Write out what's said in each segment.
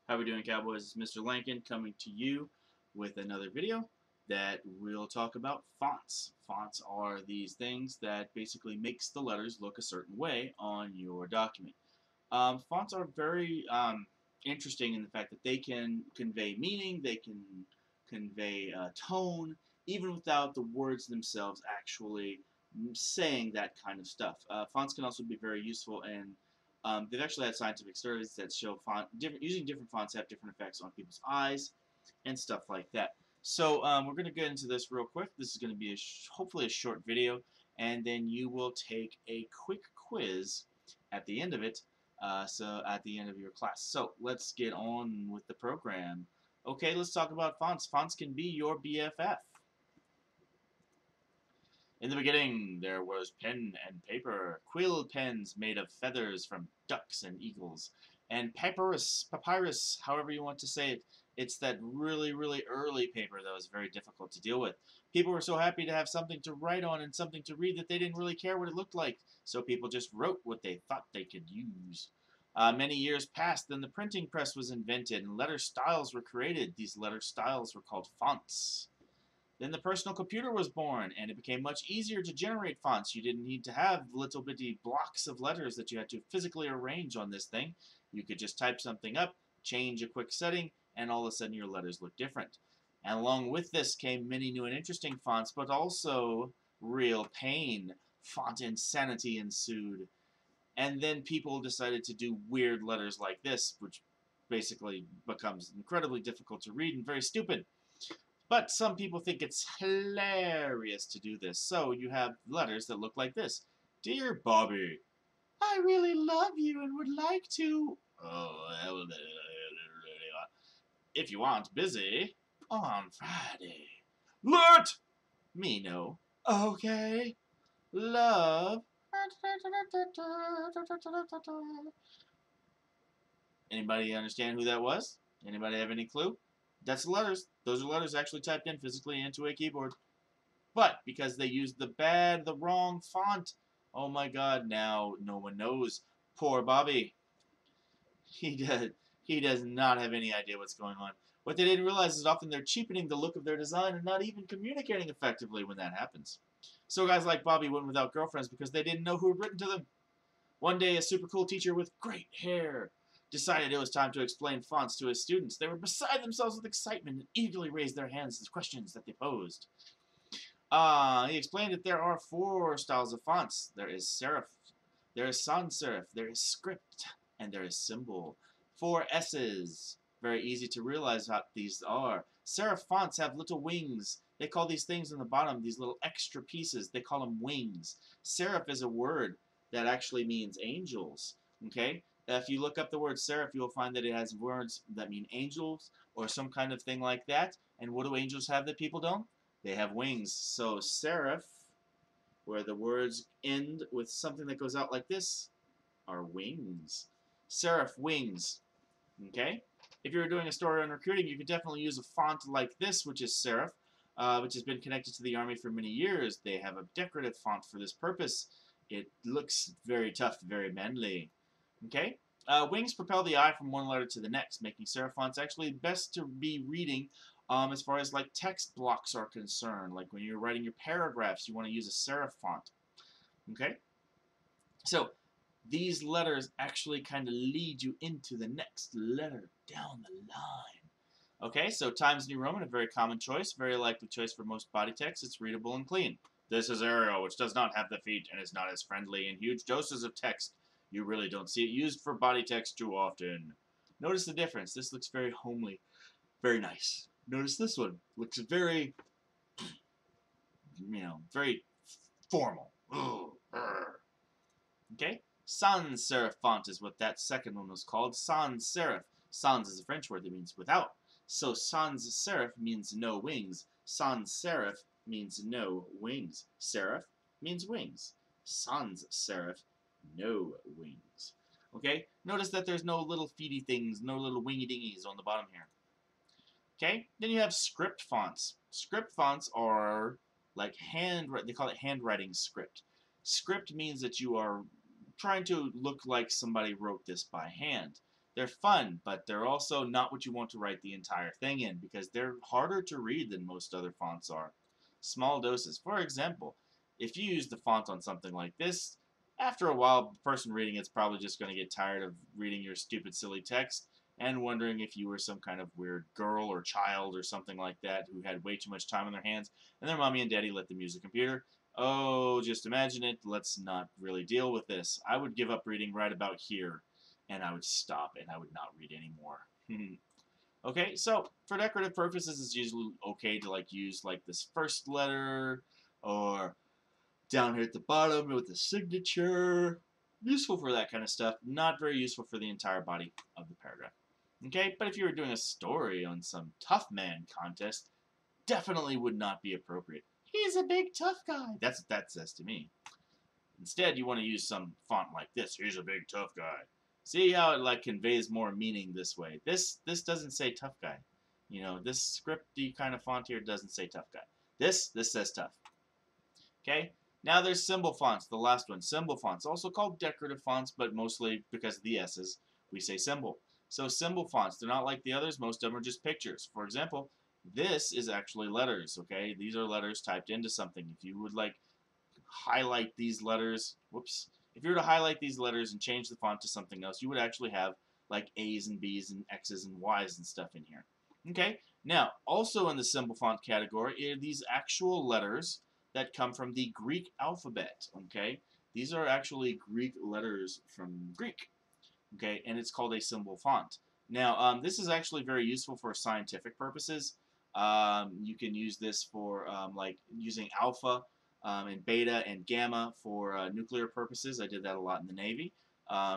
How we doing, Cowboys? It's Mr. Lankin coming to you with another video that we'll talk about fonts. Fonts are these things that basically makes the letters look a certain way on your document. Fonts are very interesting in the fact that they can convey meaning, they can convey tone, even without the words themselves actually saying that kind of stuff. Fonts can also be very useful, and they've actually had scientific studies that show using different fonts have different effects on people's eyes and stuff like that. So we're going to get into this real quick. This is going to be hopefully a short video, and then you will take a quick quiz at the end of it. So at the end of your class. So let's get on with the program. Okay, let's talk about fonts. Fonts can be your BFF. In the beginning, there was pen and paper, quill pens made of feathers from ducks and eagles, and papyrus, however you want to say it. It's that really, really early paper that was very difficult to deal with. People were so happy to have something to write on and something to read that they didn't really care what it looked like, so people just wrote what they thought they could use. Many years passed, then the printing press was invented, and letter styles were created. These letter styles were called fonts. Then the personal computer was born, and it became much easier to generate fonts. You didn't need to have little bitty blocks of letters that you had to physically arrange on this thing. You could just type something up, change a quick setting, and all of a sudden your letters look different. And along with this came many new and interesting fonts, but also real pain. Font insanity ensued. And then people decided to do weird letters like this, which basically becomes incredibly difficult to read and very stupid. But some people think it's hilarious to do this. So you have letters that look like this. Dear Bobby, I really love you and would like to... if you aren't busy, on Friday. Let me know. Okay. Love. Anybody understand who that was? Anybody have any clue? That's letters. Those are letters actually typed in physically into a keyboard. But because they used the wrong font, oh my god, now no one knows. Poor Bobby. He does not have any idea what's going on. What they didn't realize is often they're cheapening the look of their design and not even communicating effectively when that happens. So guys like Bobby went without girlfriends because they didn't know who had written to them. One day, a super cool teacher with great hair decided it was time to explain fonts to his students. They were beside themselves with excitement and eagerly raised their hands to the questions that they posed. He explained that there are 4 styles of fonts. There is serif, there is sans serif, there is script, and there is symbol. 4 S's. Very easy to realize what these are. Serif fonts have little wings. They call these things on the bottom, these little extra pieces, they call them wings. Serif is a word that actually means angels. Okay? If you look up the word serif, you'll find that it has words that mean angels or some kind of thing like that. And what do angels have that people don't? They have wings. So serif, where the words end with something that goes out like this, are wings. Serif, wings. Okay? If you were doing a story on recruiting, you could definitely use a font like this, which is serif, which has been connected to the Army for many years. They have a decorative font for this purpose. It looks very tough, very manly. Okay? Wings propel the eye from one letter to the next, making serif fonts actually best to be reading as far as like text blocks are concerned. Like when you're writing your paragraphs, you want to use a serif font. Okay? So, these letters actually kind of lead you into the next letter down the line. Okay, so Times New Roman, a very common choice, very likely choice for most body text. It's readable and clean. This is Arial, which does not have the feet and is not as friendly in huge doses of text. You really don't see it used for body text too often. Notice the difference. This looks very homely, very nice. Notice this one. Looks very, very formal. Okay? Sans serif font is what that second one was called. Sans serif. Sans is a French word that means without. So sans serif means no wings. Sans serif means no wings. Serif means wings. Sans serif, no wings. Okay? Notice that there's no little feety things, no little wingy dingies on the bottom here. Okay? Then you have script fonts. Script fonts are like they call it handwriting script. Script means that you are trying to look like somebody wrote this by hand. They're fun, but they're also not what you want to write the entire thing in because they're harder to read than most other fonts are. Small doses. For example, if you use the font on something like this, after a while, the person reading it's probably just going to get tired of reading your stupid, silly text and wondering if you were some kind of weird girl or child or something like that who had way too much time on their hands and their mommy and daddy let them use a computer. Oh, just imagine it. Let's not really deal with this. I would give up reading right about here, and I would stop, and I would not read anymore. Okay, so for decorative purposes, it's usually okay to like use like this first letter or down here at the bottom with the signature. Useful for that kind of stuff. Not very useful for the entire body of the paragraph. Okay, but if you were doing a story on some tough man contest, definitely would not be appropriate. He's a big tough guy. That's what that says to me. Instead, you want to use some font like this. He's a big tough guy. See how it like conveys more meaning this way. This doesn't say tough guy. You know, this scripty kind of font here doesn't say tough guy. This says tough. Okay? Now there's symbol fonts, the last one. Symbol fonts, also called decorative fonts, but mostly because of the S's, we say symbol. So symbol fonts, they're not like the others. Most of them are just pictures. For example, this is actually letters, okay? These are letters typed into something. If you would like highlight these letters, whoops. If you were to highlight these letters and change the font to something else, you would actually have like A's and B's and X's and Y's and stuff in here. Okay? Now, also in the symbol font category are these actual letters that come from the Greek alphabet, okay? These are actually Greek letters from Greek, okay? And it's called a symbol font. Now, this is actually very useful for scientific purposes. You can use this for like using alpha and beta and gamma for nuclear purposes. I did that a lot in the Navy.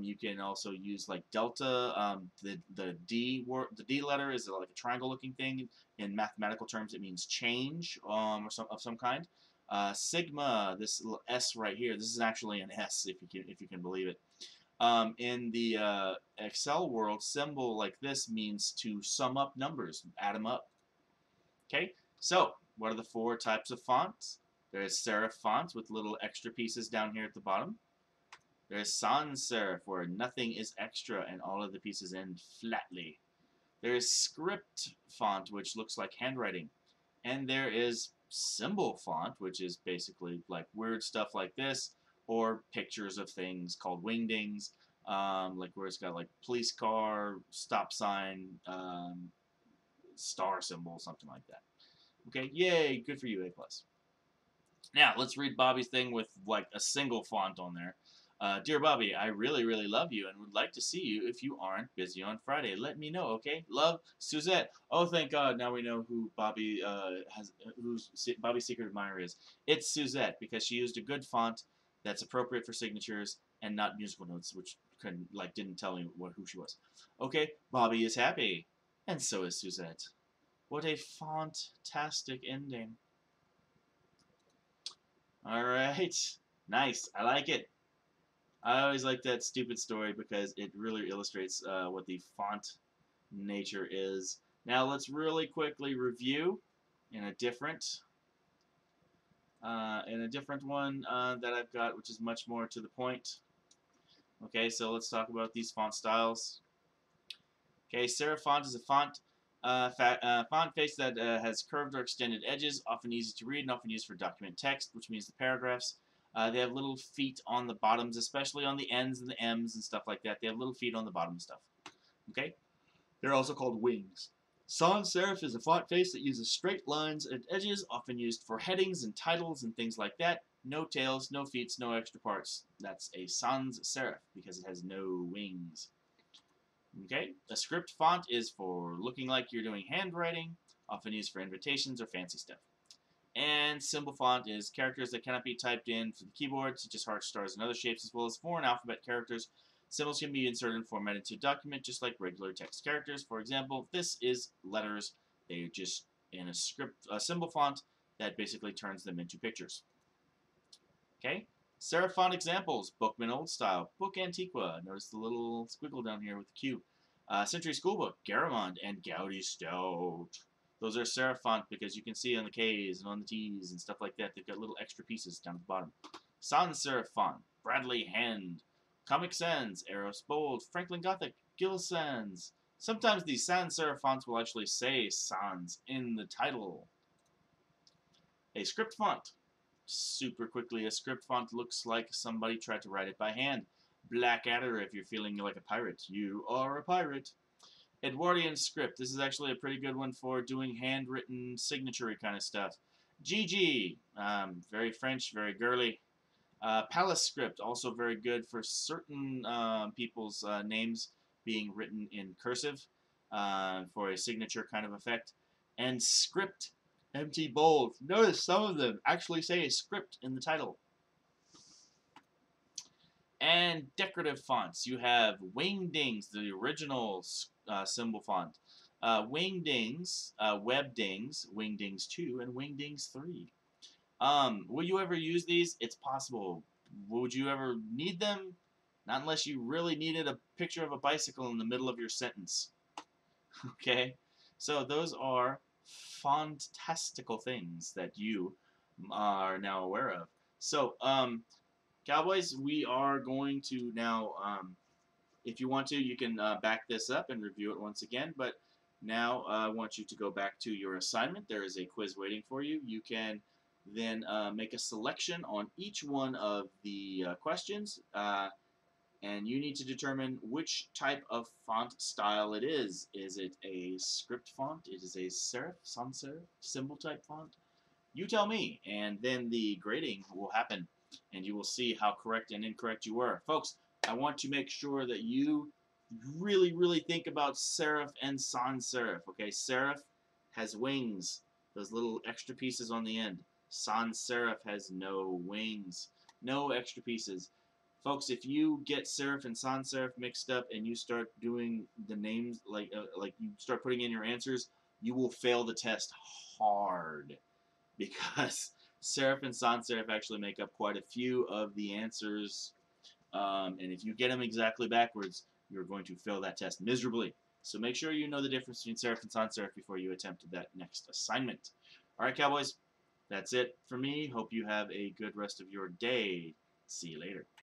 You can also use like delta. The D letter is like a triangle-looking thing. In mathematical terms, it means change or of some kind. Sigma, this little S right here, this is actually an S if you can believe it. In the Excel world, symbol like this means to sum up numbers, add them up. Okay, so what are the 4 types of fonts? There is serif font with little extra pieces down here at the bottom. There is sans serif where nothing is extra and all of the pieces end flatly. There is script font which looks like handwriting. And there is symbol font, which is basically like weird stuff like this, or pictures of things called wingdings, like where it's got like police car, stop sign, star symbol, something like that. Okay, yay, good for you, A+. Now, let's read Bobby's thing with like a single font on there. Dear Bobby, I really, really love you and would like to see you if you aren't busy on Friday. Let me know, okay? Love, Suzette. Oh, thank God, now we know who Bobby who's Bobby's secret admirer is. It's Suzette because she used a good font that's appropriate for signatures and not musical notes, which didn't tell me who she was. Okay, Bobby is happy, and so is Suzette. What a font-tastic ending. All right, nice. I like it. I always like that stupid story because it really illustrates what the font nature is. Now let's really quickly review in a different one that I've got, which is much more to the point. Okay, so let's talk about these font styles. Okay, serif font is a font font face that has curved or extended edges, often easy to read and often used for document text, which means the paragraphs. They have little feet on the bottoms, especially on the N's and the M's and stuff like that. They have little feet on the bottom stuff. Okay? They're also called wings. Sans serif is a font face that uses straight lines and edges, often used for headings and titles and things like that. No tails, no feet, no extra parts. That's a sans serif because it has no wings. Okay? A script font is for looking like you're doing handwriting, often used for invitations or fancy stuff. And symbol font is characters that cannot be typed in for the keyboard, such as hearts, stars, and other shapes, as well as foreign alphabet characters. Symbols can be inserted and formatted into a document, just like regular text characters. For example, this is letters. They're just in a symbol font that basically turns them into pictures. Okay? Serif font examples: Bookman Old Style, Book Antiqua. Notice the little squiggle down here with the Q. Century Schoolbook, Garamond, and Goudy Stout. Those are serif font because you can see on the K's and on the T's and stuff like that, they've got little extra pieces down at the bottom. Sans serif font, Bradley Hand, Comic Sans, Eros Bold, Franklin Gothic, Gill Sans. Sometimes the sans serif fonts will actually say sans in the title. A script font. Super quickly, a script font looks like somebody tried to write it by hand. Blackadder if you're feeling like a pirate. You are a pirate. Edwardian script. This is actually a pretty good one for doing handwritten signature kind of stuff. GG. Very French, very girly. Palace script, also very good for certain people's names being written in cursive for a signature kind of effect. And script, empty bold. Notice some of them actually say a script in the title. And decorative fonts. You have Wingdings, the original symbol font. Wingdings, Webdings, Wingdings 2, and Wingdings 3. Will you ever use these? It's possible. Would you ever need them? Not unless you really needed a picture of a bicycle in the middle of your sentence. Okay? So those are fantastical things that you are now aware of. So, Cowboys, we are going to now, if you want to, you can back this up and review it once again. But now I want you to go back to your assignment. There is a quiz waiting for you. You can then make a selection on each one of the questions, and you need to determine which type of font style it is. Is it a script font? Is it a serif, sans serif, symbol type font? You tell me, and then the grading will happen, and you will see how correct and incorrect you were. Folks, I want to make sure that you really think about serif and sans serif. Okay, serif has wings, those little extra pieces on the end. Sans serif has no wings, no extra pieces. Folks, if you get serif and sans serif mixed up and you start doing the names like you start putting in your answers, you will fail the test hard, because serif and sans serif actually make up quite a few of the answers, and if you get them exactly backwards, you're going to fail that test miserably. So make sure you know the difference between serif and sans serif before you attempt that next assignment. All right, Cowboys, that's it for me. Hope you have a good rest of your day. See you later.